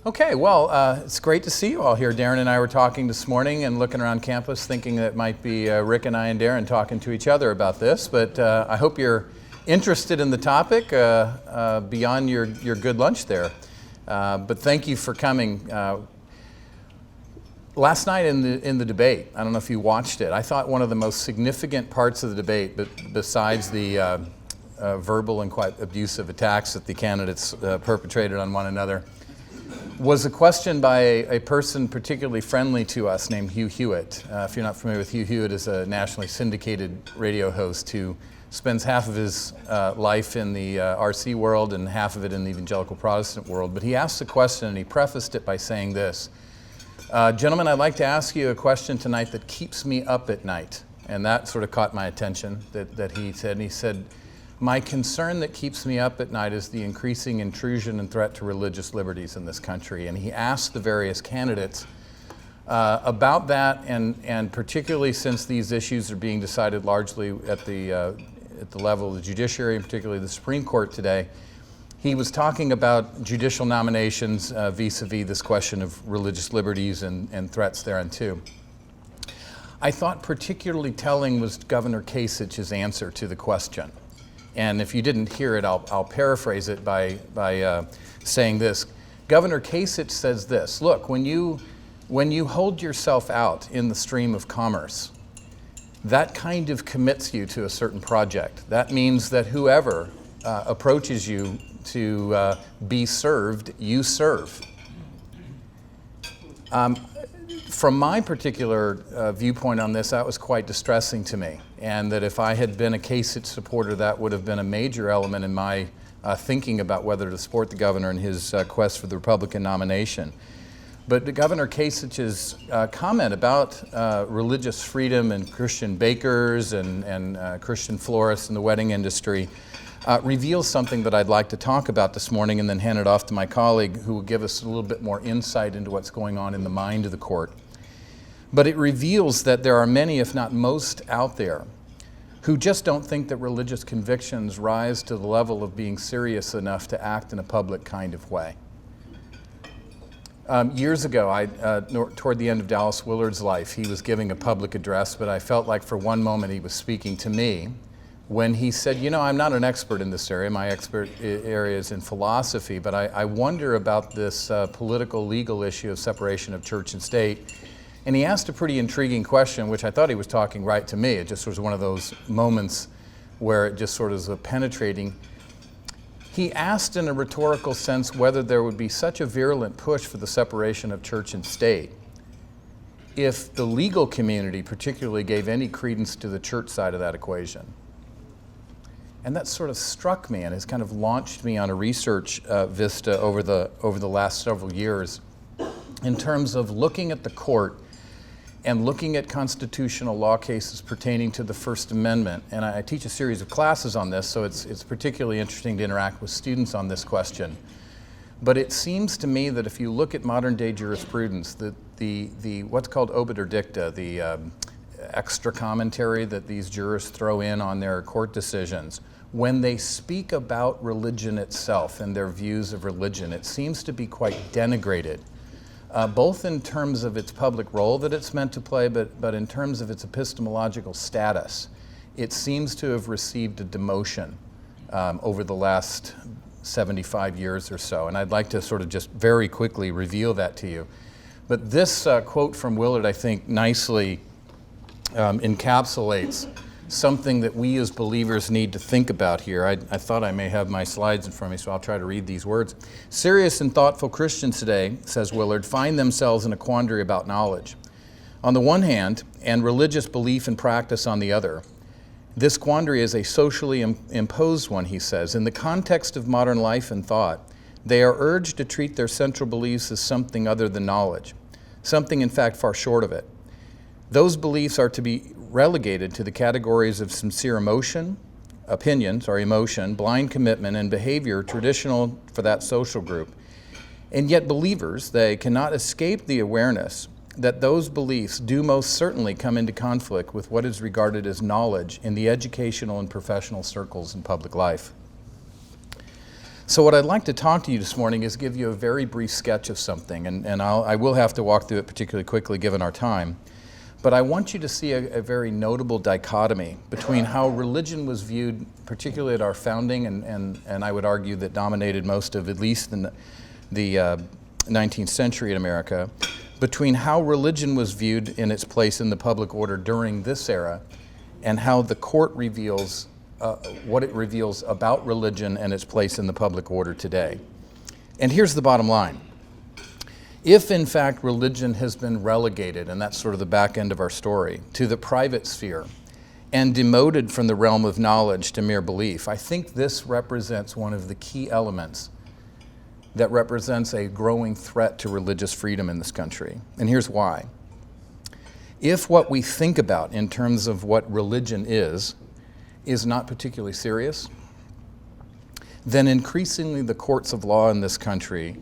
Okay, well, it's great to see you all here. Darren and I were talking this morning and looking around campus thinking that it might be Rick and I and Darren talking to each other about this, but I hope you're interested in the topic beyond your good lunch there. But thank you for coming. Last night in the debate, I don't know if you watched it, I thought one of the most significant parts of the debate, besides the verbal and quite abusive attacks that the candidates perpetrated on one another, was a question by a person particularly friendly to us named Hugh Hewitt. If you're not familiar with Hugh Hewitt, is a nationally syndicated radio host who spends half of his life in the RC world and half of it in the evangelical Protestant world. But he asked a question and he prefaced it by saying this: gentlemen, I'd like to ask you a question tonight that keeps me up at night. And that sort of caught my attention, that he said. And he said, my concern that keeps me up at night is the increasing intrusion and threat to religious liberties in this country. And he asked the various candidates about that, and particularly since these issues are being decided largely at the level of the judiciary, and particularly the Supreme Court today, he was talking about judicial nominations vis-a-vis this question of religious liberties and threats thereunto. I thought particularly telling was Governor Kasich's answer to the question. And if you didn't hear it, I'll paraphrase it by saying this. Governor Kasich says this: look, when you hold yourself out in the stream of commerce, that kind of commits you to a certain project. That means that whoever approaches you to be served, you serve. From my particular viewpoint on this, that was quite distressing to me, and that if I had been a Kasich supporter, that would have been a major element in my thinking about whether to support the governor in his quest for the Republican nomination. But the Governor Kasich's comment about religious freedom and Christian bakers and Christian florists in the wedding industry reveals something that I'd like to talk about this morning, and then hand it off to my colleague who will give us a little bit more insight into what's going on in the mind of the court. But it reveals that there are many, if not most, out there who just don't think that religious convictions rise to the level of being serious enough to act in a public kind of way. Years ago, toward the end of Dallas Willard's life, he was giving a public address, but I felt like for one moment he was speaking to me when he said, you know, I'm not an expert in this area. My expert area is in philosophy, but I wonder about this political legal issue of separation of church and state. And he asked a pretty intriguing question, which I thought he was talking right to me. It just was one of those moments where it just sort of was penetrating. He asked in a rhetorical sense whether there would be such a virulent push for the separation of church and state if the legal community particularly gave any credence to the church side of that equation. And that sort of struck me and has kind of launched me on a research vista over the last several years in terms of looking at the court and looking at constitutional law cases pertaining to the First Amendment. And I teach a series of classes on this, so it's particularly interesting to interact with students on this question. But it seems to me that if you look at modern day jurisprudence, the what's called obiter dicta, the extra commentary that these jurists throw in on their court decisions, when they speak about religion itself and their views of religion, it seems to be quite denigrated. Both in terms of its public role that it's meant to play, but in terms of its epistemological status. It seems to have received a demotion over the last 75 years or so. And I'd like to sort of just very quickly reveal that to you. But this quote from Willard, I think, nicely encapsulates something that we as believers need to think about here. I thought I may have my slides in front of me, so I'll try to read these words. Serious and thoughtful Christians today, says Willard, find themselves in a quandary about knowledge on the one hand, and religious belief and practice on the other. This quandary is a socially imposed one, he says. In the context of modern life and thought, they are urged to treat their central beliefs as something other than knowledge, something in fact far short of it. Those beliefs are to be relegated to the categories of sincere emotion, blind commitment, and behavior traditional for that social group. And yet believers, they cannot escape the awareness that those beliefs do most certainly come into conflict with what is regarded as knowledge in the educational and professional circles in public life. So what I'd like to talk to you this morning is give you a very brief sketch of something, and I will have to walk through it particularly quickly given our time. But I want you to see a very notable dichotomy between how religion was viewed, particularly at our founding, and I would argue that dominated most of at least the 19th century in America, between how religion was viewed in its place in the public order during this era and how the court reveals what it reveals about religion and its place in the public order today. And here's the bottom line. If, in fact, religion has been relegated, and that's sort of the back end of our story, to the private sphere and demoted from the realm of knowledge to mere belief, I think this represents one of the key elements that represents a growing threat to religious freedom in this country. And here's why. If what we think about in terms of what religion is not particularly serious, then increasingly the courts of law in this country,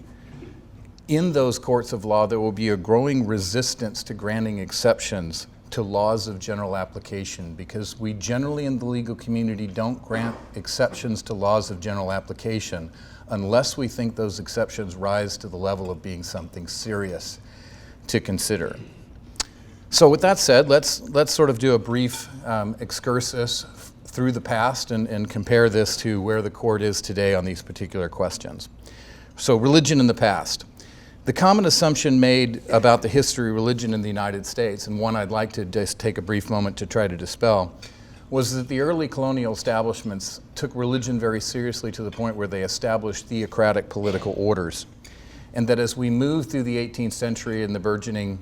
in those courts of law, there will be a growing resistance to granting exceptions to laws of general application, because we generally in the legal community don't grant exceptions to laws of general application unless we think those exceptions rise to the level of being something serious to consider. So with that said, let's sort of do a brief excursus through the past and compare this to where the court is today on these particular questions. So religion in the past. The common assumption made about the history of religion in the United States, and one I'd like to just take a brief moment to try to dispel, was that the early colonial establishments took religion very seriously to the point where they established theocratic political orders. And that as we moved through the 18th century in the burgeoning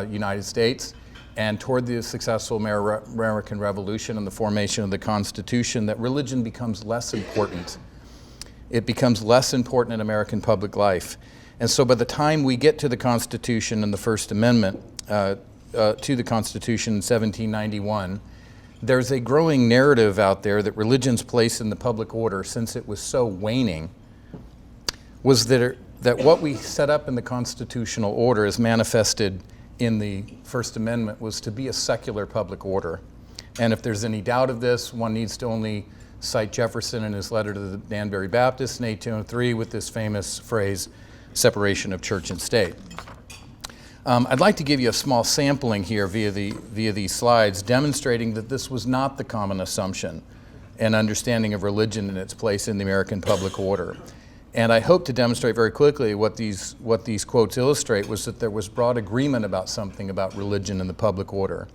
United States and toward the successful American Revolution and the formation of the Constitution, that religion becomes less important. It becomes less important in American public life. And so by the time we get to the Constitution and the First Amendment to the Constitution in 1791, there's a growing narrative out there that religion's place in the public order, since it was so waning, was that what we set up in the constitutional order as manifested in the First Amendment was to be a secular public order. And if there's any doubt of this, one needs to only cite Jefferson in his letter to the Danbury Baptists in 1803 with this famous phrase, separation of church and state. I'd like to give you a small sampling here via these slides, demonstrating that this was not the common assumption and understanding of religion and its place in the American public order. And I hope to demonstrate very quickly what these quotes illustrate was that there was broad agreement about something about religion in the public order.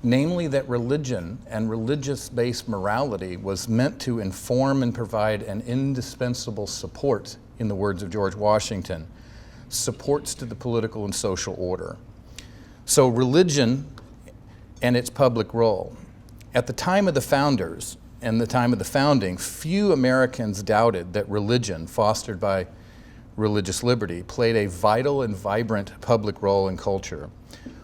Namely that religion and religious-based morality was meant to inform and provide an indispensable support, in the words of George Washington, supports to the political and social order. So religion and its public role. At the time of the founders and the time of the founding, few Americans doubted that religion, fostered by religious liberty, played a vital and vibrant public role in culture.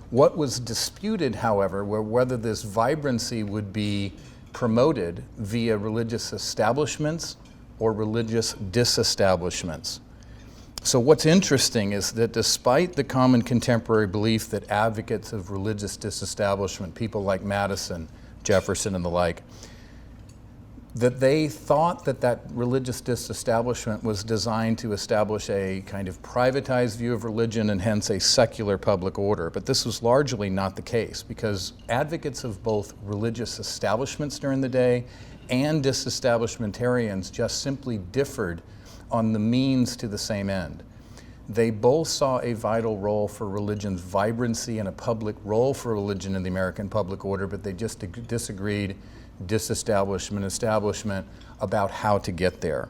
What was disputed, however, were whether this vibrancy would be promoted via religious establishments or religious disestablishments. So what's interesting is that despite the common contemporary belief that advocates of religious disestablishment, people like Madison, Jefferson, and the like, that they thought that religious disestablishment was designed to establish a kind of privatized view of religion and hence a secular public order. But this was largely not the case, because advocates of both religious establishments during the day and disestablishmentarians just simply differed on the means to the same end. They both saw a vital role for religion's vibrancy and a public role for religion in the American public order, but they just disagreed, disestablishment, establishment, about how to get there.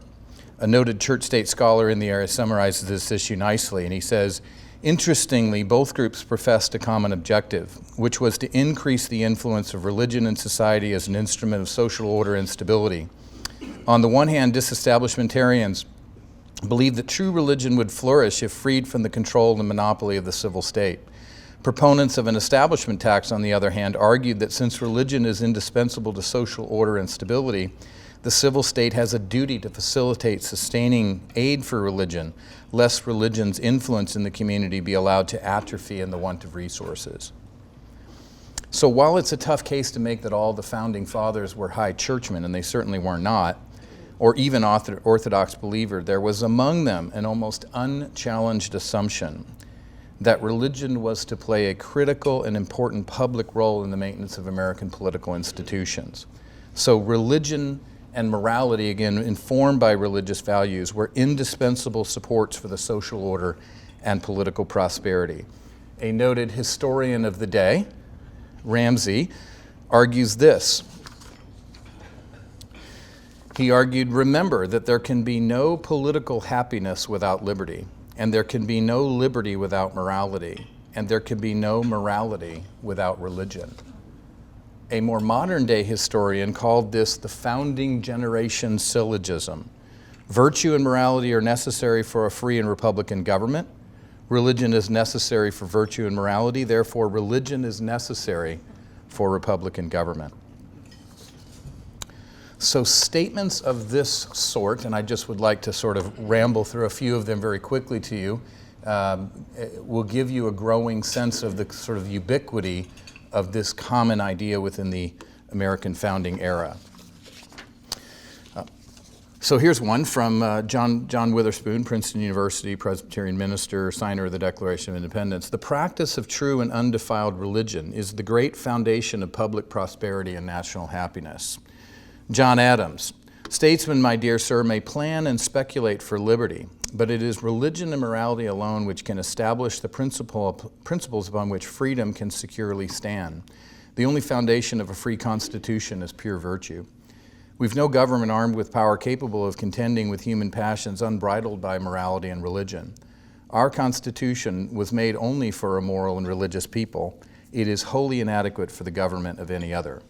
A noted church-state scholar in the area summarizes this issue nicely, and he says, interestingly, both groups professed a common objective, which was to increase the influence of religion in society as an instrument of social order and stability. On the one hand, disestablishmentarians believed that true religion would flourish if freed from the control and monopoly of the civil state. Proponents of an establishment tax, on the other hand, argued that since religion is indispensable to social order and stability, the civil state has a duty to facilitate sustaining aid for religion, lest religion's influence in the community be allowed to atrophy in the want of resources. So while it's a tough case to make that all the founding fathers were high churchmen, and they certainly were not, or even Orthodox believer, there was among them an almost unchallenged assumption that religion was to play a critical and important public role in the maintenance of American political institutions. So religion and morality, again, informed by religious values, were indispensable supports for the social order and political prosperity. A noted historian of the day, Ramsey, argues this. He argued, remember that there can be no political happiness without liberty, and there can be no liberty without morality, and there can be no morality without religion. A more modern-day historian called this the founding generation syllogism. Virtue and morality are necessary for a free and republican government. Religion is necessary for virtue and morality, therefore religion is necessary for republican government. So statements of this sort, and I just would like to sort of ramble through a few of them very quickly to you, will give you a growing sense of the sort of ubiquity of this common idea within the American founding era. So here's one from John Witherspoon, Princeton University, Presbyterian minister, signer of the Declaration of Independence. The practice of true and undefiled religion is the great foundation of public prosperity and national happiness. John Adams, statesmen, my dear sir, may plan and speculate for liberty, but it is religion and morality alone which can establish the principles upon which freedom can securely stand. The only foundation of a free constitution is pure virtue. We've no government armed with power capable of contending with human passions unbridled by morality and religion. Our Constitution was made only for a moral and religious people. It is wholly inadequate for the government of any other.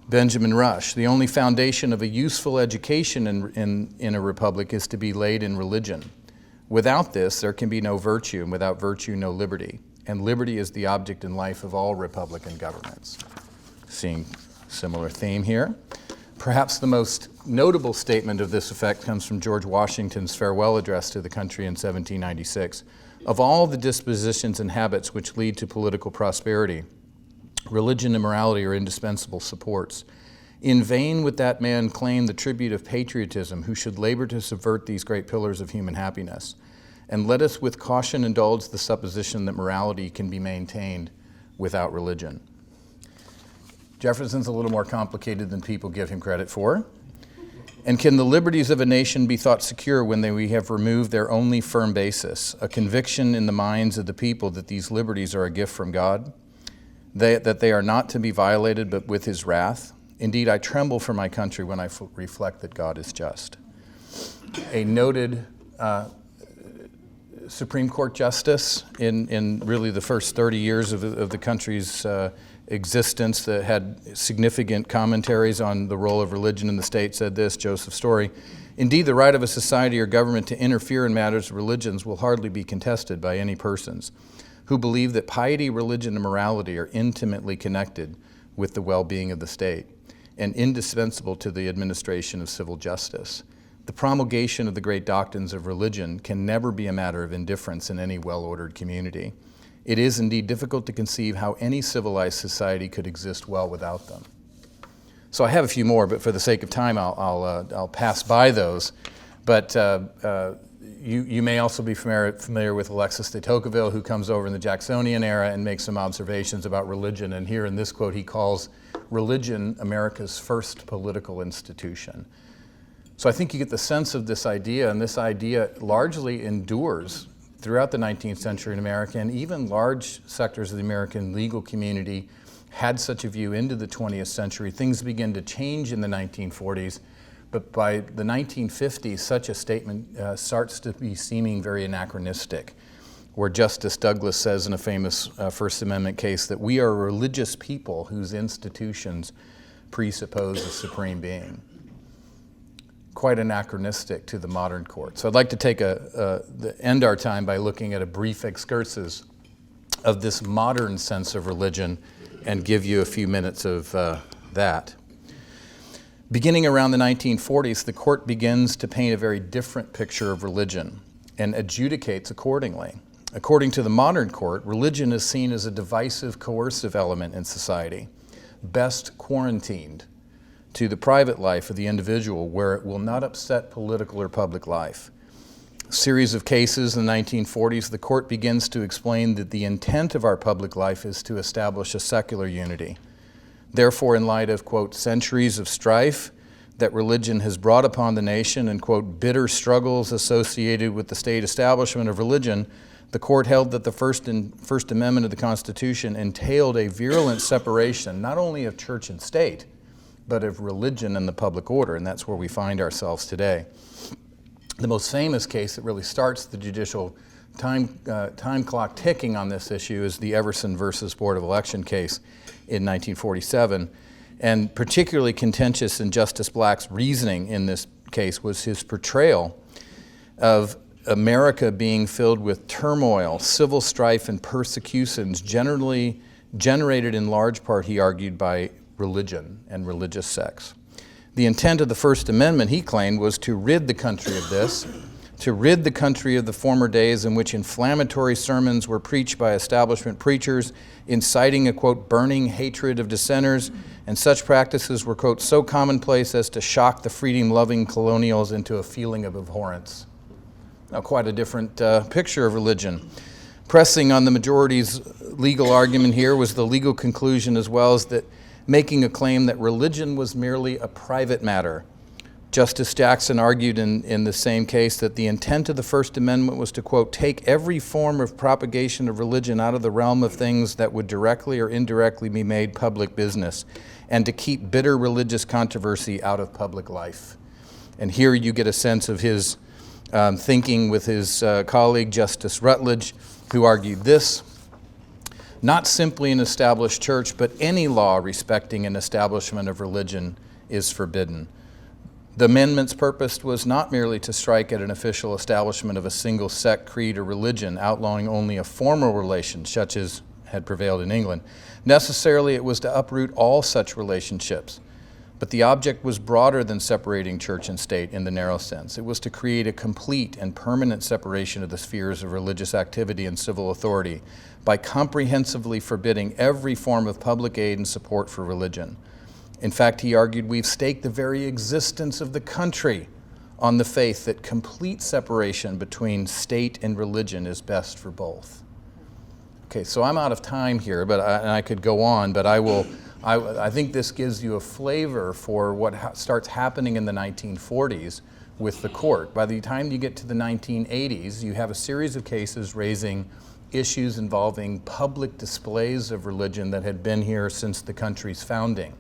Benjamin Rush, the only foundation of a useful education in a republic is to be laid in religion. Without this, there can be no virtue, and without virtue, no liberty. And liberty is the object in life of all republican governments. Seeing similar theme here. Perhaps the most notable statement of this effect comes from George Washington's farewell address to the country in 1796. Of all the dispositions and habits which lead to political prosperity, religion and morality are indispensable supports. In vain would that man claim the tribute of patriotism who should labor to subvert these great pillars of human happiness. And let us with caution indulge the supposition that morality can be maintained without religion. Jefferson's a little more complicated than people give him credit for. And can the liberties of a nation be thought secure when we have removed their only firm basis, a conviction in the minds of the people that these liberties are a gift from God? That they are not to be violated but with his wrath. Indeed, I tremble for my country when I reflect that God is just. A noted Supreme Court justice in really the first 30 years of the country's existence that had significant commentaries on the role of religion in the state said this, Joseph Story, indeed the right of a society or government to interfere in matters of religions will hardly be contested by any persons who believe that piety, religion, and morality are intimately connected with the well-being of the state and indispensable to the administration of civil justice. The promulgation of the great doctrines of religion can never be a matter of indifference in any well-ordered community. It is indeed difficult to conceive how any civilized society could exist well without them. So I have a few more, but for the sake of time, I'll pass by those. But you may also be familiar with Alexis de Tocqueville, who comes over in the Jacksonian era and makes some observations about religion. And here in this quote, he calls religion America's first political institution. So I think you get the sense of this idea, and this idea largely endures throughout the 19th century in America, and even large sectors of the American legal community had such a view into the 20th century. Things begin to change in the 1940s, but by the 1950s, such a statement starts to be seeming very anachronistic, where Justice Douglas says in a famous First Amendment case that we are a religious people whose institutions presuppose a supreme being. Quite anachronistic to the modern court. So I'd like to end our time by looking at a brief excursus of this modern sense of religion and give you a few minutes of that. Beginning around the 1940s, the court begins to paint a very different picture of religion and adjudicates accordingly. According to the modern court, religion is seen as a divisive, coercive element in society, best quarantined to the private life of the individual where it will not upset political or public life. A series of cases in the 1940s, the court begins to explain that the intent of our public life is to establish a secular unity. Therefore, in light of, quote, centuries of strife that religion has brought upon the nation and, quote, bitter struggles associated with the state establishment of religion, the court held that the First Amendment of the Constitution entailed a virulent separation not only of church and state, but of religion and the public order, and that's where we find ourselves today. The most famous case that really starts the judicial time clock ticking on this issue is the Everson versus Board of Election case in 1947. And particularly contentious in Justice Black's reasoning in this case was his portrayal of America being filled with turmoil, civil strife, and persecutions generally generated in large part, he argued, by religion and religious sects. The intent of the First Amendment, he claimed, was to rid the country of this, to rid the country of the former days in which inflammatory sermons were preached by establishment preachers, inciting a, quote, burning hatred of dissenters, and such practices were, quote, so commonplace as to shock the freedom-loving colonials into a feeling of abhorrence. Now, quite a different picture of religion. Pressing on the majority's legal argument here was the legal conclusion as well as that making a claim that religion was merely a private matter. Justice Jackson argued in the same case that the intent of the First Amendment was to, quote, take every form of propagation of religion out of the realm of things that would directly or indirectly be made public business, and to keep bitter religious controversy out of public life. And here you get a sense of his thinking with his colleague, Justice Rutledge, who argued this: not simply an established church, but any law respecting an establishment of religion is forbidden. The amendment's purpose was not merely to strike at an official establishment of a single sect, creed, or religion, outlawing only a formal relation, such as had prevailed in England. Necessarily, it was to uproot all such relationships. But the object was broader than separating church and state in the narrow sense. It was to create a complete and permanent separation of the spheres of religious activity and civil authority by comprehensively forbidding every form of public aid and support for religion. In fact, he argued, we've staked the very existence of the country on the faith that complete separation between state and religion is best for both. Okay, so I'm out of time here, but I could go on, but I think this gives you a flavor for what starts happening in the 1940s with the court. By the time you get to the 1980s, you have a series of cases raising issues involving public displays of religion that had been here since the country's founding.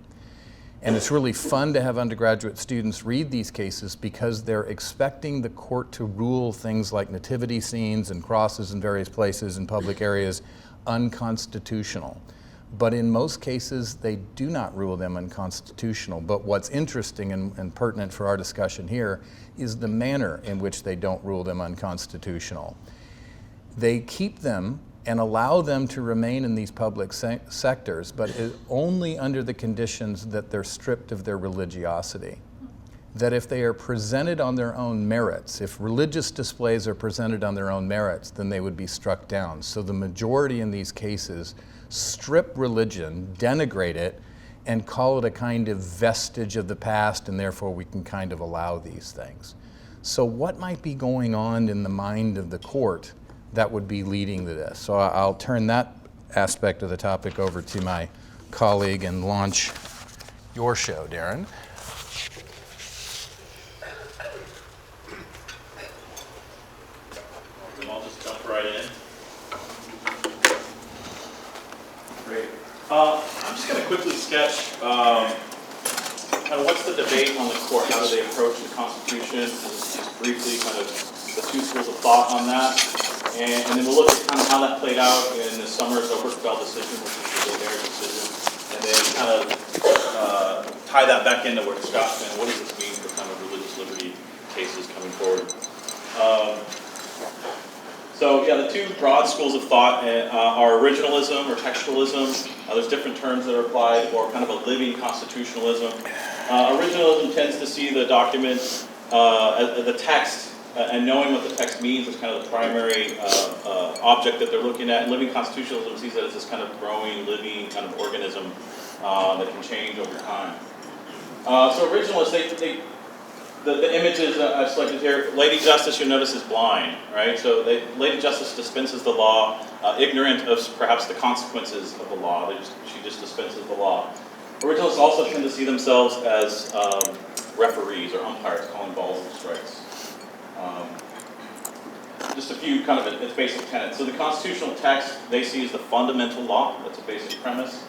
And it's really fun to have undergraduate students read these cases because they're expecting the court to rule things like nativity scenes and crosses in various places in public areas unconstitutional. But in most cases, they do not rule them unconstitutional. But what's interesting and pertinent for our discussion here is the manner in which they don't rule them unconstitutional. They keep them and allow them to remain in these public sectors, but only under the conditions that they're stripped of their religiosity. That if they are presented on their own merits, if religious displays are presented on their own merits, then they would be struck down. So the majority in these cases strip religion, denigrate it, and call it a kind of vestige of the past, and therefore we can kind of allow these things. So what might be going on in the mind of the court that would be leading to this? So I'll turn that aspect of the topic over to my colleague and launch your show, Darren. I'll just jump right in. Great. I'm just going to quickly sketch kind of what's the debate on the court. How do they approach the Constitution? Just briefly, kind of the two schools of thought on that. And then we'll look at kind of how that played out in the Summers-Obergefell decision, which is the O'Leary decision, and then kind of tie that back into where Scott's been. What does this mean for kind of religious liberty cases coming forward? So yeah, the two broad schools of thought are originalism or textualism. There's different terms that are applied, or kind of a living constitutionalism. Originalism tends to see the document, the text, and knowing what the text means is kind of the primary object that they're looking at. And living constitutionalism sees it as this kind of growing, living kind of organism that can change over time. So originalists, the images I've selected here, Lady Justice, you'll notice, is blind, right? So Lady Justice dispenses the law, ignorant of perhaps the consequences of the law. She just dispenses the law. Originalists also tend to see themselves as referees or umpires, calling balls and strikes. Just a few kind of its basic tenets. So the constitutional text they see as the fundamental law. That's a basic premise.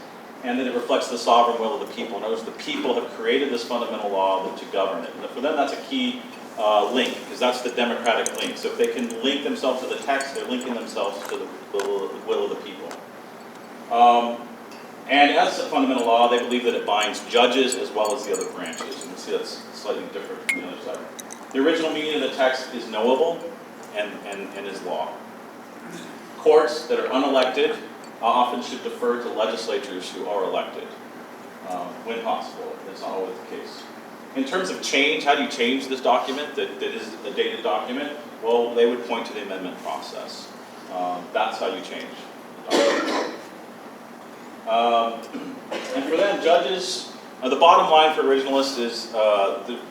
And then it reflects the sovereign will of the people. Notice the people have created this fundamental law to govern it. And for them, that's a key link, because that's the democratic link. So if they can link themselves to the text, they're linking themselves to the will of the people. And as a fundamental law, they believe that it binds judges as well as the other branches. And you'll see that's slightly different from the other side. The original meaning of the text is knowable and is law. Courts that are unelected often should defer to legislatures who are elected, when possible. That's not always the case. In terms of change, how do you change this document that is a dated document? Well, they would point to the amendment process. That's how you change the document. And for them, judges, the bottom line for originalists is,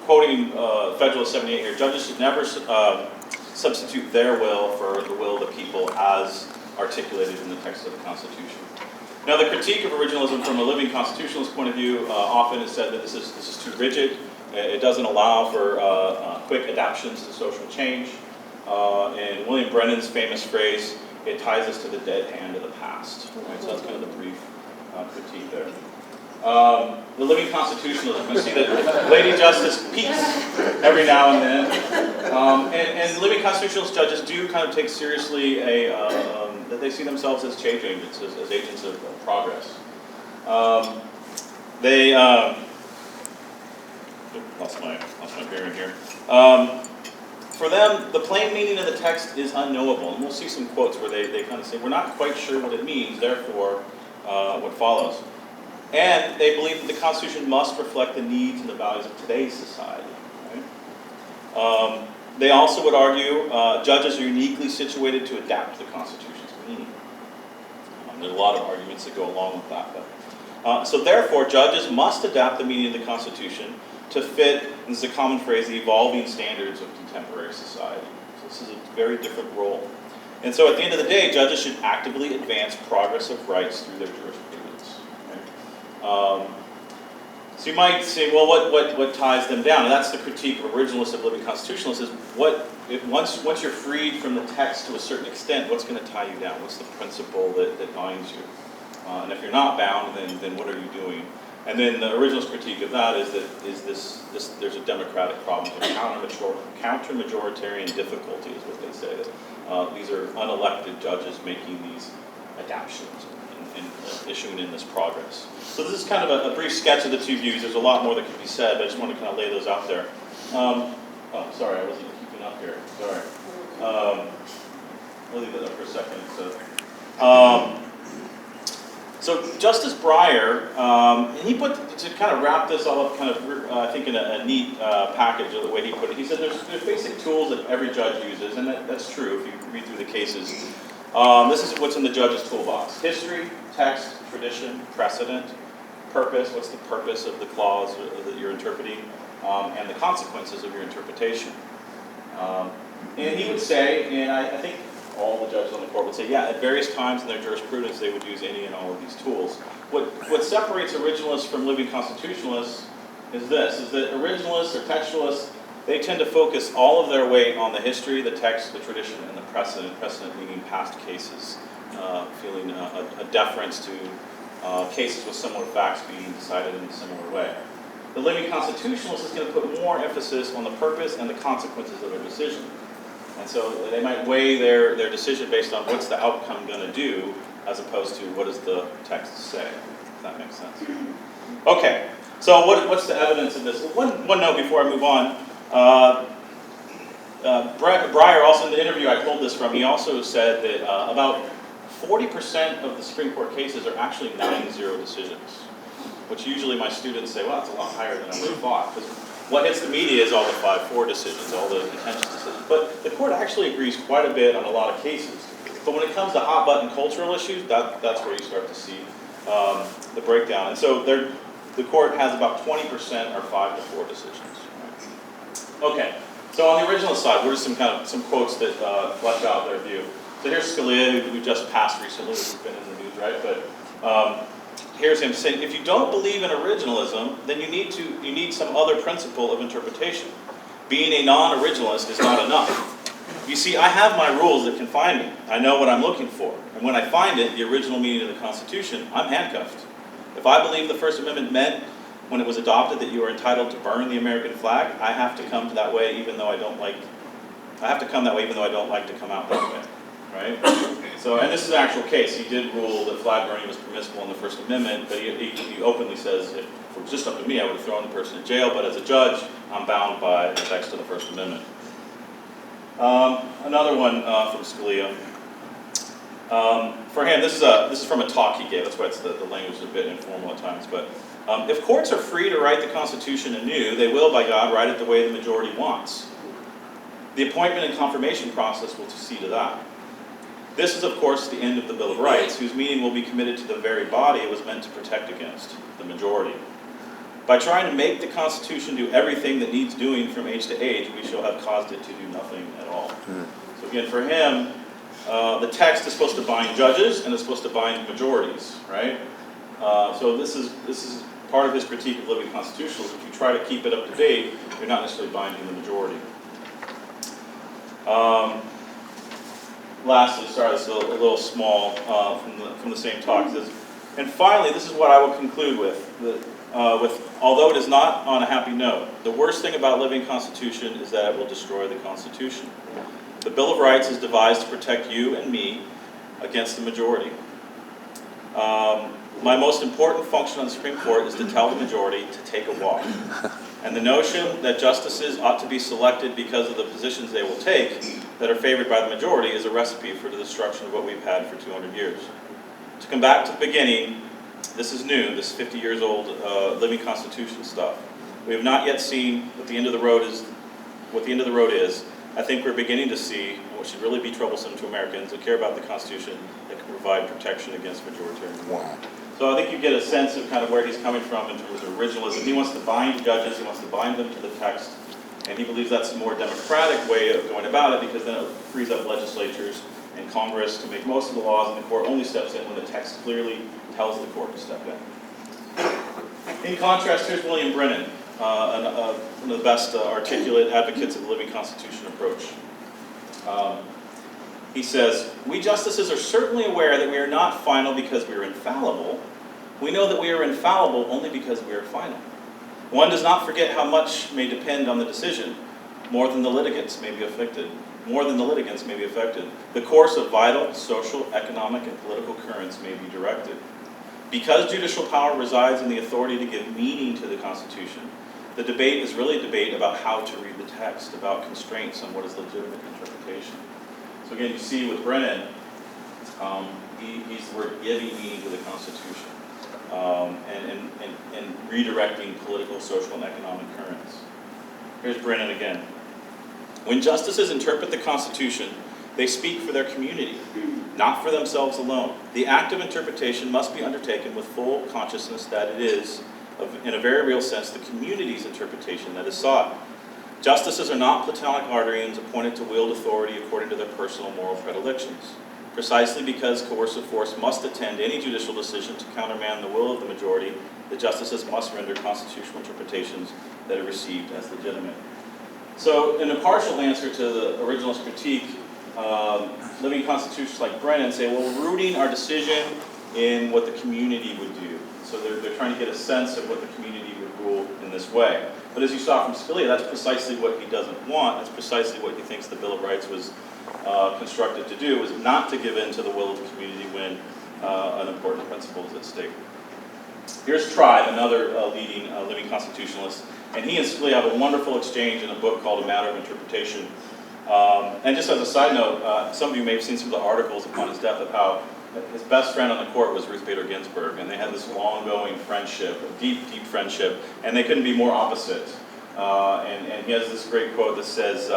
quoting Federalist 78 here, judges should never substitute their will for the will of the people as articulated in the text of the Constitution. Now, the critique of originalism from a living constitutionalist point of view often is said that this is too rigid. It doesn't allow for quick adaptations to social change. In William Brennan's famous phrase, it ties us to the dead hand of the past. Right? So that's kind of the brief critique there. The living constitutionalism, you see that Lady Justice peaks every now and then. And living constitutionalist judges do kind of take seriously that they see themselves as change agents, as agents of progress. Lost my bearing here. For them, the plain meaning of the text is unknowable. And we'll see some quotes where they kind of say, we're not quite sure what it means, therefore, what follows. And they believe that the Constitution must reflect the needs and the values of today's society. Right? They also would argue judges are uniquely situated to adapt to the Constitution's meaning. There's a lot of arguments that go along with that. So therefore, judges must adapt the meaning of the Constitution to fit, and this is a common phrase, the evolving standards of contemporary society. So this is a very different role. And so at the end of the day, judges should actively advance progress of rights through their jurisprudence. Okay? So you might say, well, what ties them down? And that's the critique of originalists of living constitutionalists is once you're freed from the text to a certain extent, what's going to tie you down? What's the principle that binds you? And if you're not bound, then what are you doing? And then the originalist critique of that is that there's a democratic problem, counter-majoritarian difficulty is what they say. That these are unelected judges making these adaptations and issuing in this progress. So this is kind of a brief sketch of the two views. There's a lot more that could be said, but I just want to kind of lay those out there. Sorry, I wasn't keeping up here. Sorry. I'll leave that up for a second. So Justice Breyer, he put, to kind of wrap this all up kind of, I think in a neat package of the way he put it, he said there's basic tools that every judge uses, and that's true if you read through the cases. This is what's in the judge's toolbox. History, text, tradition, precedent, purpose, what's the purpose of the clause that you're interpreting, and the consequences of your interpretation. And he would say, and I think all the judges on the court would say, yeah, at various times in their jurisprudence they would use any and all of these tools. What separates originalists from living constitutionalists is this, is that originalists or textualists, they tend to focus all of their weight on the history, the text, the tradition, and the precedent meaning past cases, feeling a deference to cases with similar facts being decided in a similar way. The living constitutionalist is going to put more emphasis on the purpose and the consequences of their decision. And so they might weigh their decision based on what's the outcome going to do, as opposed to what does the text say, if that makes sense. Okay, so what's the evidence of this? One note before I move on. Breyer, also in the interview I pulled this from, he also said that about 40% of the Supreme Court cases are actually 9-0 decisions, which usually my students say, well, that's a lot higher than I would have thought. Because what hits the media is all the 5-4 decisions, all the contentious decisions. But the court actually agrees quite a bit on a lot of cases. But when it comes to hot-button cultural issues, that's where you start to see the breakdown. And so the court has about 20% are 5-4 decisions. Right? Okay, so on the original side, what are some quotes that flesh out their view? So here's Scalia, who just passed recently, who's been in the news, right? But here's him saying, if you don't believe in originalism, then you need some other principle of interpretation. Being a non-originalist is not enough. You see, I have my rules that confine me. I know what I'm looking for. And when I find it, the original meaning of the Constitution, I'm handcuffed. If I believe the First Amendment meant, when it was adopted, that you are entitled to burn the American flag, I have to come that way even though I don't like to come out that way. Right? So, and this is an actual case. He did rule that flag burning was permissible in the First Amendment, but he openly says, if it was just up to me, I would have thrown the person in jail, but as a judge, I'm bound by the text of the First Amendment. Another one from Scalia. For him, this is from a talk he gave. That's why the language is a bit informal at times. But if courts are free to write the Constitution anew, they will, by God, write it the way the majority wants. The appointment and confirmation process will see to that. This is, of course, the end of the Bill of Rights, whose meaning will be committed to the very body it was meant to protect against, the majority. By trying to make the Constitution do everything that needs doing from age to age, we shall have caused it to do nothing at all. So again, for him, the text is supposed to bind judges and it's supposed to bind majorities, right? So this is part of his critique of living constitutionals. If you try to keep it up to date, you're not necessarily binding the majority. Lastly, sorry, this is a little small from the same talk. It says, and finally, this is what I will conclude with. Although it is not on a happy note, the worst thing about living Constitution is that it will destroy the Constitution. The Bill of Rights is devised to protect you and me against the majority. My most important function on the Supreme Court is to tell the majority to take a walk. And the notion that justices ought to be selected because of the positions they will take that are favored by the majority is a recipe for the destruction of what we've had for 200 years. To come back to the beginning, this is new, this 50 years old living Constitution stuff. We have not yet seen what the end of the road is. I think we're beginning to see what should really be troublesome to Americans who care about the Constitution that can provide protection against majoritarian rule. So I think you get a sense of kind of where he's coming from in terms of originalism. He wants to bind judges, he wants to bind them to the text, and he believes that's a more democratic way of going about it because then it frees up legislatures and Congress to make most of the laws, and the court only steps in when the text clearly tells the court to step in. In contrast, here's William Brennan, one of the best articulate advocates of the living Constitution approach. He says, we justices are certainly aware that we are not final because we are infallible. We know that we are infallible only because we are final. One does not forget how much may depend on the decision. More than the litigants may be affected. The course of vital, social, economic, and political currents may be directed. Because judicial power resides in the authority to give meaning to the Constitution, the debate is really a debate about how to read the text, about constraints on what is legitimate interpretation. So again, you see with Brennan, we're giving meaning to the Constitution and redirecting political, social, and economic currents. Here's Brennan again. When justices interpret the Constitution, they speak for their community, not for themselves alone. The act of interpretation must be undertaken with full consciousness that it is, in a very real sense, the community's interpretation that is sought. Justices are not Platonic Arterians appointed to wield authority according to their personal moral predilections. Precisely because coercive force must attend any judicial decision to countermand the will of the majority, the justices must render constitutional interpretations that are received as legitimate. So, in a partial answer to the originalist critique, living constitutions like Brennan say, well, we're rooting our decision in what the community would do. So they're trying to get a sense of what the community would rule in this way. But as you saw from Scalia, that's precisely what he doesn't want. That's precisely what he thinks the Bill of Rights was constructed to do, was not to give in to the will of the community when an important principle is at stake. Here's Tribe, another leading living constitutionalist, and he and Scalia have a wonderful exchange in a book called A Matter of Interpretation. And just as a side note, some of you may have seen some of the articles upon his death of how his best friend on the court was Ruth Bader Ginsburg, and they had this long-going friendship, a deep, deep friendship, and they couldn't be more opposite. And he has this great quote that says,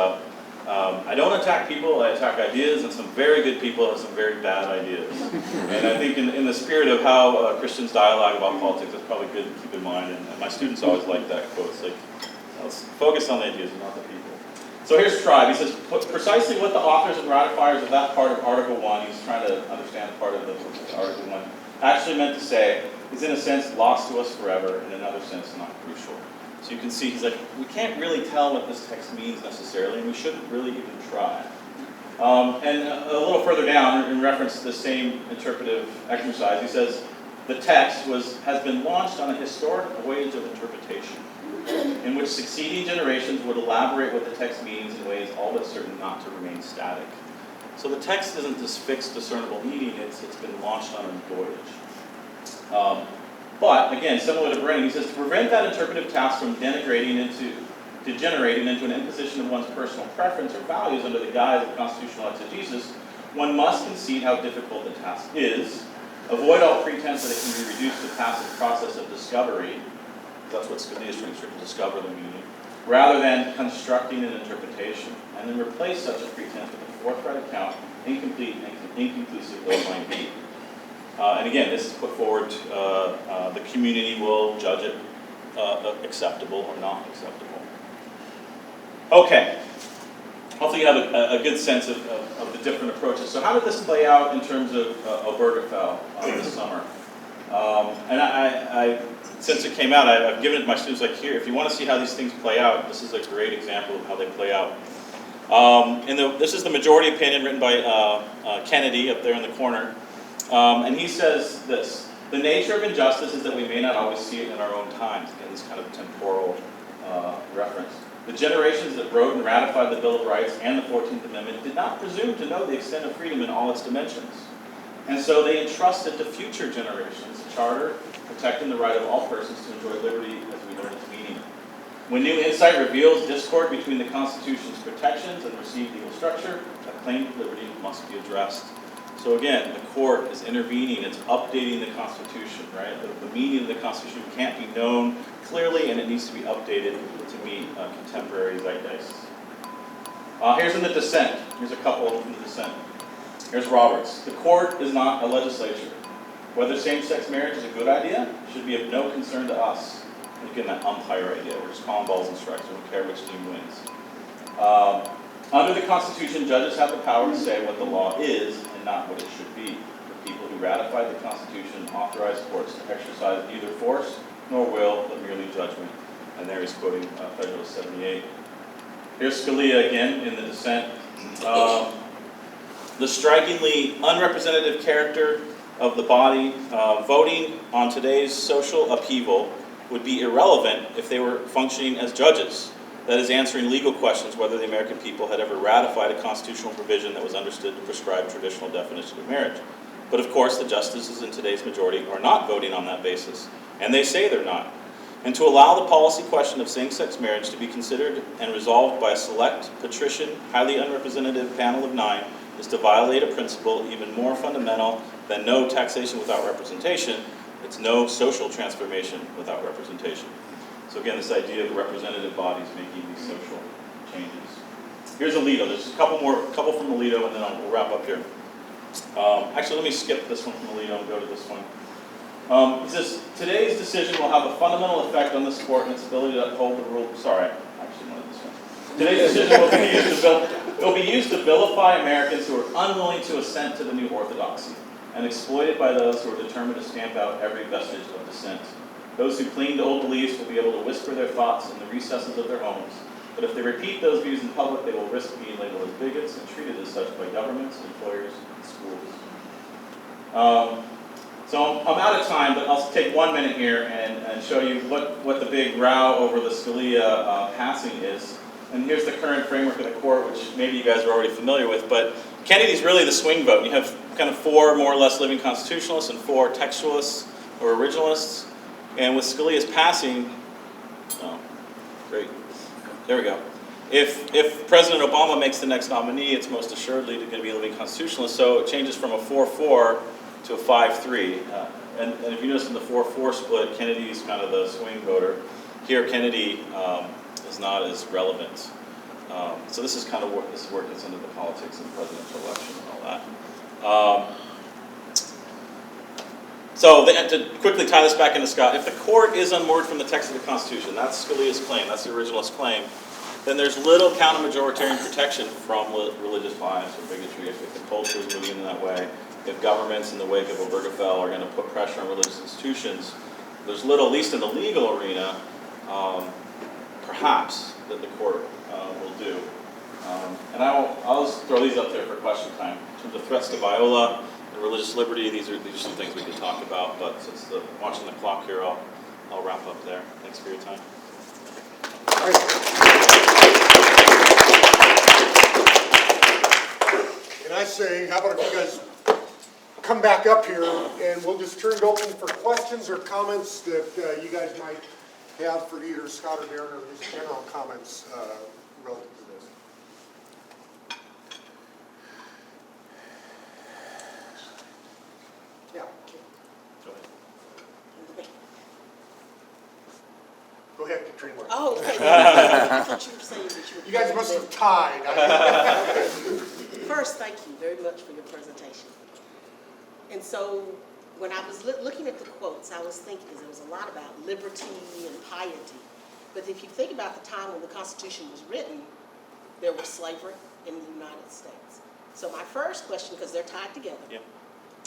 I don't attack people, I attack ideas, and some very good people have some very bad ideas. And I think in the spirit of how Christians dialogue about politics, that's probably good to keep in mind, and my students always like that quote. It's like, let's focus on the ideas and not the people. So here's Tribe. He says, precisely what the authors and ratifiers of that part of Article 1, he's trying to understand part of the Article 1, actually meant to say is in a sense lost to us forever, in another sense not crucial. So you can see he's like, we can't really tell what this text means necessarily, and we shouldn't really even try. And a little further down, in reference to the same interpretive exercise, he says, the text has been launched on a historic voyage of interpretation, in which succeeding generations would elaborate what the text means in ways all but certain not to remain static. So the text isn't this fixed, discernible meaning, it's been launched on a voyage. But, again, similar to Brennan, he says, to prevent that interpretive task from degenerating into an imposition of one's personal preference or values under the guise of constitutional exegesis, one must concede how difficult the task is, avoid all pretense that it can be reduced to passive process of discovery, that's what Scalia is trying to discover the meaning, rather than constructing an interpretation, and then replace such a pretense with a forthright account, incomplete and inconclusive though it might be. And again, this is put forward, the community will judge it acceptable or not acceptable. Okay, hopefully you have a good sense of the different approaches. So how did this play out in terms of Obergefell this summer? And I, since it came out, I've given it to my students, like, here, if you want to see how these things play out, this is a great example of how they play out. This is the majority opinion written by Kennedy up there in the corner. And he says this: the nature of injustice is that we may not always see it in our own times. Again, this kind of temporal reference. The generations that wrote and ratified the Bill of Rights and the 14th Amendment did not presume to know the extent of freedom in all its dimensions. And so they entrusted to future generations a charter protecting the right of all persons to enjoy liberty as we learn its meaning. When new insight reveals discord between the Constitution's protections and received legal structure, a claim of liberty must be addressed. So again, the court is intervening, it's updating the Constitution, right? The meaning of the Constitution can't be known clearly, and it needs to be updated to meet contemporary zeitgeist. Here's in the dissent. Here's a couple from the dissent. Here's Roberts. The court is not a legislature. Whether same-sex marriage is a good idea should be of no concern to us. And again, that umpire idea. We're just calling balls and strikes. We don't care which team wins. Under the Constitution, judges have the power to say what the law is and not what it should be. The people who ratified the Constitution authorized courts to exercise neither force nor will, but merely judgment. And there he's quoting Federalist 78. Here's Scalia again in the dissent. The strikingly unrepresentative character of the body voting on today's social upheaval would be irrelevant if they were functioning as judges. That is, answering legal questions whether the American people had ever ratified a constitutional provision that was understood to prescribe traditional definition of marriage. But of course, the justices in today's majority are not voting on that basis, and they say they're not. And to allow the policy question of same-sex marriage to be considered and resolved by a select, patrician, highly unrepresentative panel of 9 is to violate a principle even more fundamental than no taxation without representation. It's no social transformation without representation. So again, this idea of representative bodies making these social changes. Here's Alito. There's a couple from Alito, and then we'll wrap up here. Actually, let me skip this one from Alito and go to this one. It says, today's decision will have a fundamental effect on this court and its ability to uphold the rule. Sorry, I actually wanted this one. Today's decision will be used to vilify Americans who are unwilling to assent to the new orthodoxy and exploited by those who are determined to stamp out every vestige of dissent. Those who cling to old beliefs will be able to whisper their thoughts in the recesses of their homes, but if they repeat those views in public, they will risk being labeled as bigots and treated as such by governments, employers, and schools. So I'm out of time, but I'll take 1 minute here and show you what the big row over the Scalia passing is. And here's the current framework of the court, which maybe you guys are already familiar with, but Kennedy's really the swing vote. You have kind of 4 more or less living constitutionalists and 4 textualists or originalists. And with Scalia's passing, oh, great, there we go. If President Obama makes the next nominee, it's most assuredly going to be a living constitutionalist, so it changes from a 4-4 to a 5-3. And if you notice in the 4-4 split, Kennedy's kind of the swing voter. Here, Kennedy is not as relevant. So this is kind of where it gets into the politics of the presidential election and all that. So to quickly tie this back into Scott, if the court is unmoored from the text of the Constitution, that's Scalia's claim, that's the originalist claim, then there's little counter-majoritarian protection from religious bias or bigotry if the culture is moving in that way. If governments in the wake of Obergefell are going to put pressure on religious institutions, there's little, at least in the legal arena, perhaps, that the court will do. And I'll just throw these up there for question time. In terms of threats to Biola and religious liberty, these are some things we could talk about, but since watching the clock here, I'll wrap up there. Thanks for your time. And I say, how about if you guys come back up here and we'll just turn it open for questions or comments that you guys might have for either Scott or Darren, or just general comments relative to this. Yeah. Go ahead. Go ahead, Katrina. Oh, okay. I thought you were saying that you were. You guys must have tied. First, thank you very much for your presentation. And so, when I was looking at the quotes, I was thinking, because there was a lot about liberty and piety. But if you think about the time when the Constitution was written, there was slavery in the United States. So my first question, because they're tied together,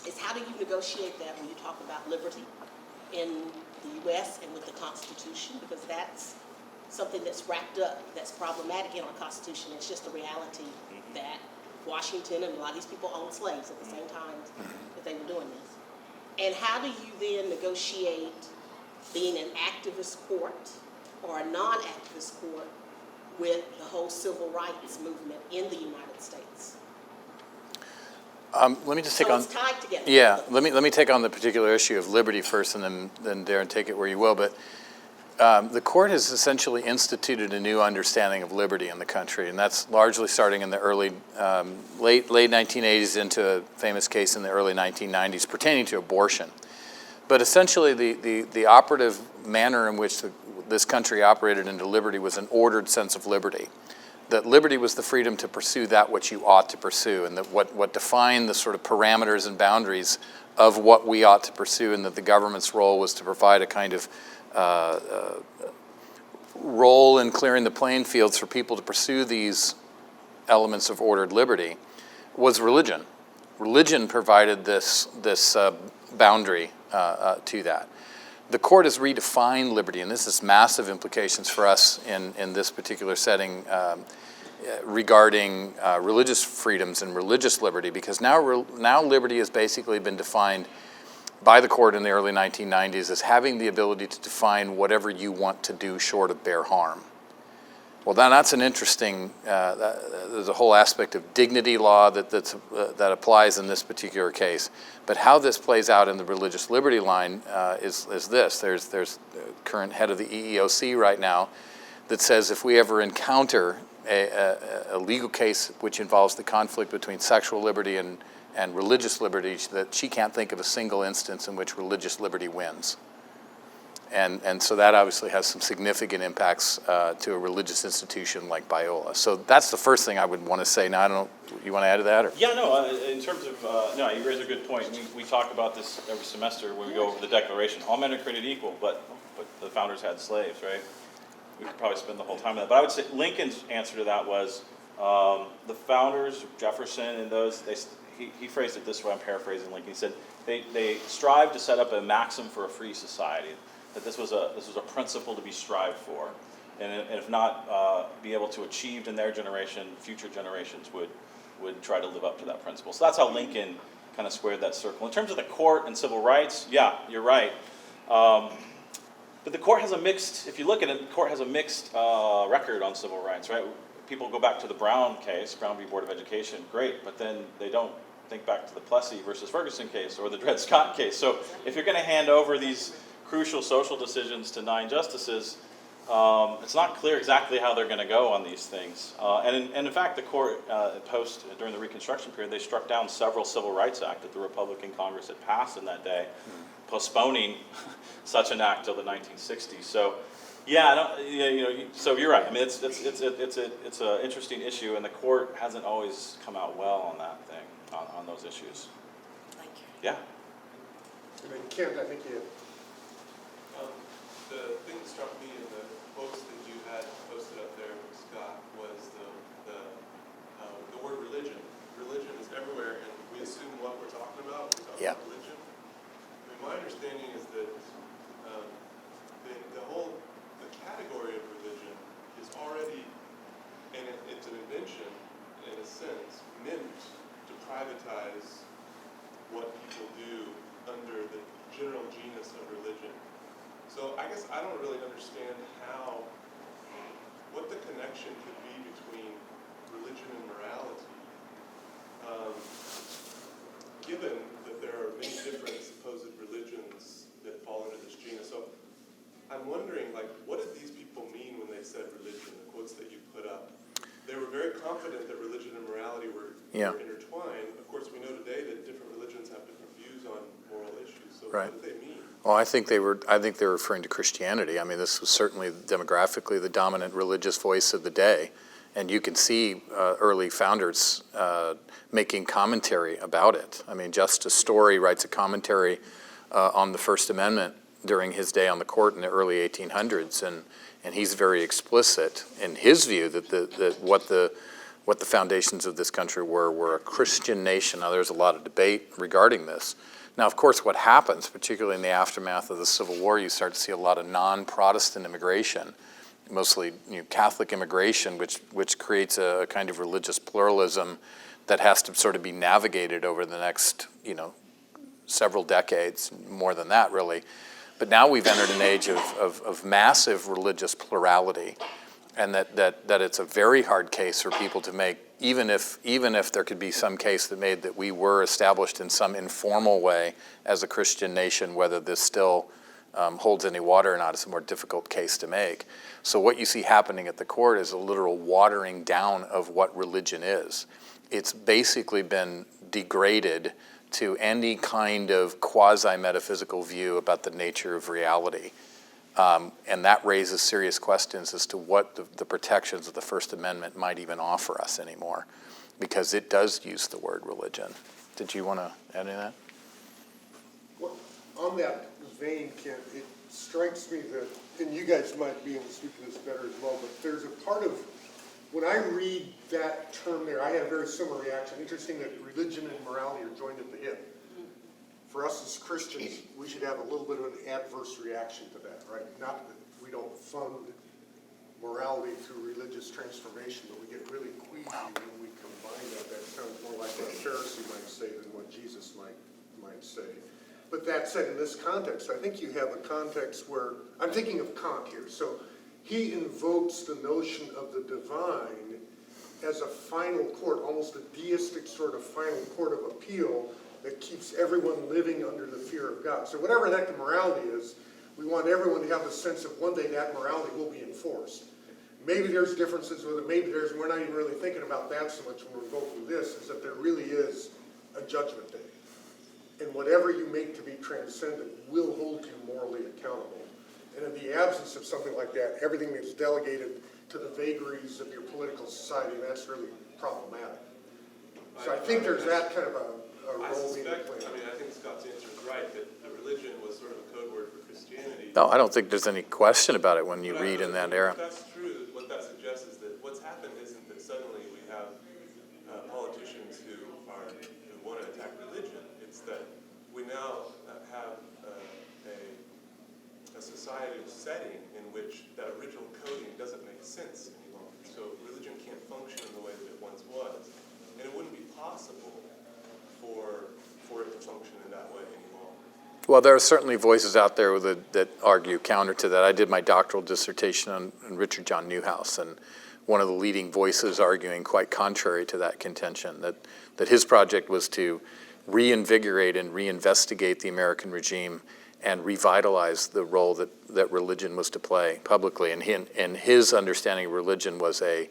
is how do you negotiate that when you talk about liberty in the U.S. and with the Constitution? Because that's something that's wrapped up, that's problematic in our Constitution. It's just a reality that Washington and a lot of these people owned slaves at the same time that they were doing this. And how do you then negotiate being an activist court or a non-activist court with the whole civil rights movement in the United States? Let me just take So on. it's tied together. Yeah, let me take on the particular issue of liberty first, and then Darren, take it where you will. But the court has essentially instituted a new understanding of liberty in the country, and that's largely starting in the late 1980s into a famous case in the early 1990s pertaining to abortion. But essentially, the operative manner in which this country operated into liberty was an ordered sense of liberty. That liberty was the freedom to pursue that which you ought to pursue, and that what defined the sort of parameters and boundaries of what we ought to pursue, and that the government's role was to provide a kind of role in clearing the playing fields for people to pursue these elements of ordered liberty, was religion. Religion provided this boundary to that. The court has redefined liberty, and this has massive implications for us in this particular setting regarding religious freedoms and religious liberty, because now liberty has basically been defined by the court in the early 1990s as having the ability to define whatever you want to do short of bear harm. Well, that's an interesting, there's a whole aspect of dignity law that applies in this particular case. But how this plays out in the religious liberty line is this. There's the current head of the EEOC right now that says if we ever encounter a legal case which involves the conflict between sexual liberty and religious liberty, that she can't think of a single instance in which religious liberty wins. And so that obviously has some significant impacts to a religious institution like Biola. So that's the first thing I would want to say. Now, I don't know, you want to add to that? Or? Yeah, no, in terms of, no, you raise a good point. We talk about this every semester when we go over the Declaration. All men are created equal, but the founders had slaves, right? We could probably spend the whole time on that. But I would say Lincoln's answer to that was the founders, Jefferson and those, he phrased it this way, I'm paraphrasing Lincoln. He said they strived to set up a maxim for a free society, that this was a principle to be strived for, and if not be able to achieve in their generation, future generations would try to live up to that principle. So that's how Lincoln kind of squared that circle. In terms of the court and civil rights, yeah, you're right. But the court has a mixed, if you look at it, the court has a mixed record on civil rights, right? People go back to the Brown case, Brown v. Board of Education, great, but then they don't think back to the Plessy versus Ferguson case or the Dred Scott case. So if you're going to hand over these crucial social decisions to 9 justices, it's not clear exactly how they're going to go on these things. And in fact, the court, during the Reconstruction period, they struck down several Civil Rights Acts that the Republican Congress had passed in that day, postponing such an act till the 1960s. So Yeah, I don't, yeah, so you're right. I mean, it's a interesting issue, and the court hasn't always come out well on that thing, on those issues. Thank you. Yeah. And then Kent, I think you, The thing that struck me in the quotes that you had posted up there, Scott, was the word religion. Religion is everywhere, and we assume what we're talking about when we talk Yeah. about religion. I mean, my understanding is that the category of religion is already, and it's an invention, in a sense, meant to privatize what people do under the general genus of religion. So I guess I don't really understand what the connection could be between religion and morality, given that there are many different supposed religions that fall into this genus. So I'm wondering, like, what did these people mean when they said religion, the quotes that you put up? They were very confident that religion and morality were intertwined. Of course, we know today that different religions have different views on moral issues. So Right. what did they mean? Well, I think they were referring to Christianity. I mean, this was certainly demographically the dominant religious voice of the day. And you can see early founders making commentary about it. I mean, Justice Story writes a commentary on the First Amendment during his day on the court in the early 1800s, and he's very explicit in his view that what the foundations of this country were a Christian nation. Now, there's a lot of debate regarding this. Now, of course, what happens, particularly in the aftermath of the Civil War, you start to see a lot of non-Protestant immigration, mostly Catholic immigration, which creates a kind of religious pluralism that has to sort of be navigated over the next several decades, more than that really. But now we've entered an age of massive religious plurality, and that it's a very hard case for people to make, even if there could be some case that made that we were established in some informal way as a Christian nation, whether this still holds any water or not is a more difficult case to make. So what you see happening at the court is a literal watering down of what religion is. It's basically been degraded to any kind of quasi-metaphysical view about the nature of reality. And that raises serious questions as to what the protections of the First Amendment might even offer us anymore, because it does use the word religion. Did you want to add any of that? well, on that vein, Kent, it strikes me that, and you guys might be able to speak to this better as well, but there's a part of, when I read that term there, I had a very similar reaction. Interesting that religion and morality are joined at the hip. For us as Christians, we should have a little bit of an adverse reaction to that, right? Not that we don't fund morality through religious transformation, but we get really queasy when we combine that. That sounds more like what a Pharisee might say than what Jesus might say. But that said, in this context, I think you have a context where, I'm thinking of Kant here. So he invokes the notion of the divine as a final court, almost a deistic sort of final court of appeal that keeps everyone living under the fear of God. So whatever that morality is, we want everyone to have a sense of one day that morality will be enforced. Maybe there's differences with it, we're not even really thinking about that so much when we're invoking this, is that there really is a judgment day. And whatever you make to be transcendent will hold you morally accountable. And in the absence of something like that, everything is delegated to the vagaries of your political society, and that's really problematic. So I think there's that kind of a I role being suspect, played. I think Scott's answer is right, that religion was sort of a code word for Christianity. No, I don't think there's any question about it when you But I read in don't that think era. If that's true, what that suggests is that what's happened isn't that suddenly we have politicians who want to attack religion. It's that we now have a societal setting in which that original coding doesn't make sense any longer. So religion can't function in the way that it once was. And it wouldn't be possible for it to function in that way anymore. Well, there are certainly voices out there that argue counter to that. I did my doctoral dissertation on Richard John Newhouse, and one of the leading voices arguing quite contrary to that contention, that his project was to reinvigorate and reinvestigate the American regime and revitalize the role that religion was to play publicly. And his understanding of religion was a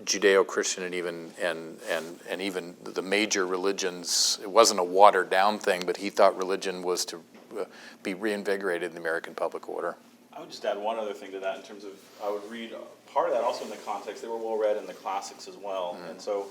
Judeo-Christian and even the major religions. It wasn't a watered down thing, but he thought religion was to be reinvigorated in the American public order. I would just add one other thing to that in terms of, I would read part of that also in the context, they were well read in the classics as well. And so,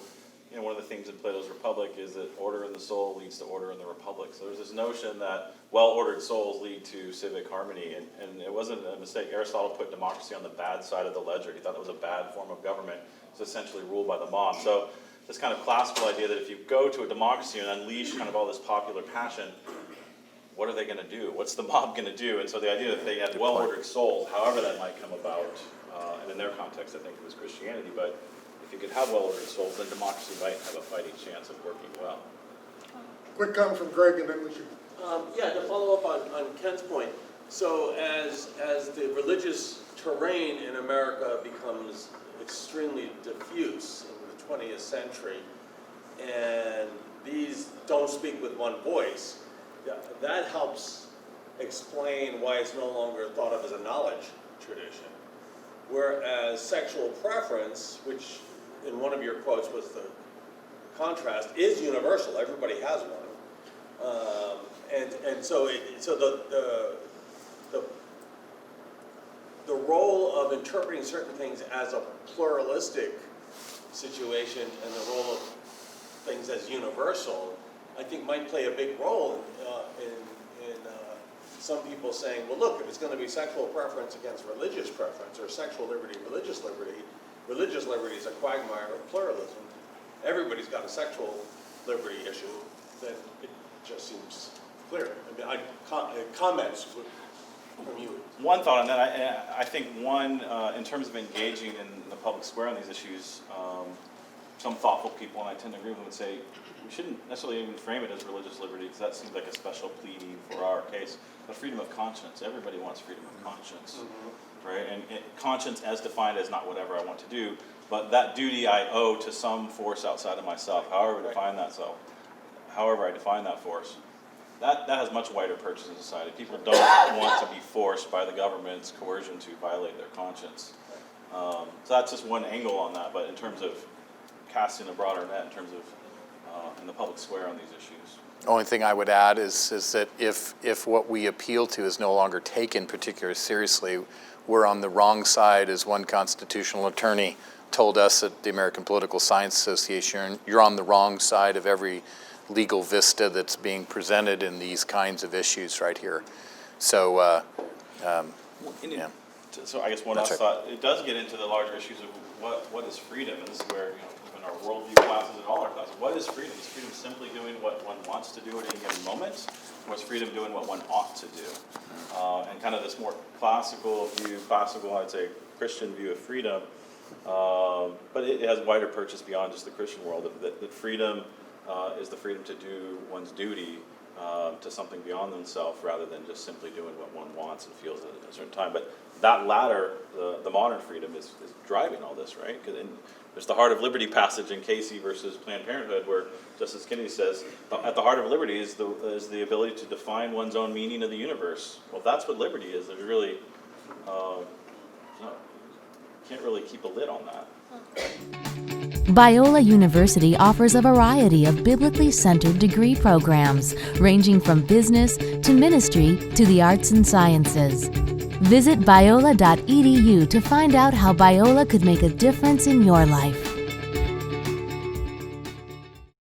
one of the themes in Plato's Republic is that order in the soul leads to order in the Republic. So there's this notion that well-ordered souls lead to civic harmony, and it wasn't a mistake. Aristotle put democracy on the bad side of the ledger. He thought it was a bad form of government. It was essentially ruled by the mob. So this kind of classical idea that if you go to a democracy and unleash kind of all this popular passion, what are they going to do? What's the mob going to do? And so the idea that they had well-ordered souls, however that might come about, and in their context, I think it was Christianity, but if you could have well-ordered souls, then democracy might have a fighting chance of working well. Quick comment from Greg, and then we should. Yeah, to follow up on Ken's point, so as the religious terrain in America becomes extremely diffuse in the 20th century, and these don't speak with one voice, that helps explain why it's no longer thought of as a knowledge tradition. Whereas sexual preference, which in one of your quotes was the contrast, is universal. Everybody has one, and so the role of interpreting certain things as a pluralistic situation and the role of things as universal, I think might play a big role in some people saying, well, look, if it's going to be sexual preference against religious preference, or sexual liberty, religious liberty is a quagmire of pluralism. Everybody's got a sexual liberty issue, then it just seems clear. I mean, comments from you. One thought on that, I think in terms of engaging in the public square on these issues, some thoughtful people, and I tend to agree with them, would say we shouldn't necessarily even frame it as religious liberty, because that seems like a special pleading for our case. But freedom of conscience, everybody wants freedom of conscience, right? And conscience as defined as not whatever I want to do, but that duty I owe to some force outside of myself, however I define that force. That has much wider purchase in society. People don't want to be forced by the government's coercion to violate their conscience. So that's just one angle on that, but in terms of casting a broader net, in terms of in the public square on these issues. The only thing I would add is that if what we appeal to is no longer taken particularly seriously, we're on the wrong side, as one constitutional attorney told us at the American Political Science Association. You're on the wrong side of every legal vista that's being presented in these kinds of issues right here. So, yeah. So I guess one last thought, it does get into the larger issues of what is freedom, and this is where, in our worldview classes and all our classes, what is freedom? Is freedom simply doing what one wants to do at any given moment, or is freedom doing what one ought to do? And kind of this more classical, I'd say Christian view of freedom, but it has wider purchase beyond just the Christian world, that freedom is the freedom to do one's duty to something beyond themselves, rather than just simply doing what one wants and feels at a certain time. But that latter, the modern freedom, is driving all this, right? Because there's the Heart of Liberty passage in Casey versus Planned Parenthood, where Justice Kennedy says, at the heart of liberty is the ability to define one's own meaning of the universe. Well, if that's what liberty is, there's really, can't really keep a lid on that. Biola University offers a variety of biblically centered degree programs, ranging from business to ministry to the arts and sciences. Visit biola.edu to find out how Biola could make a difference in your life.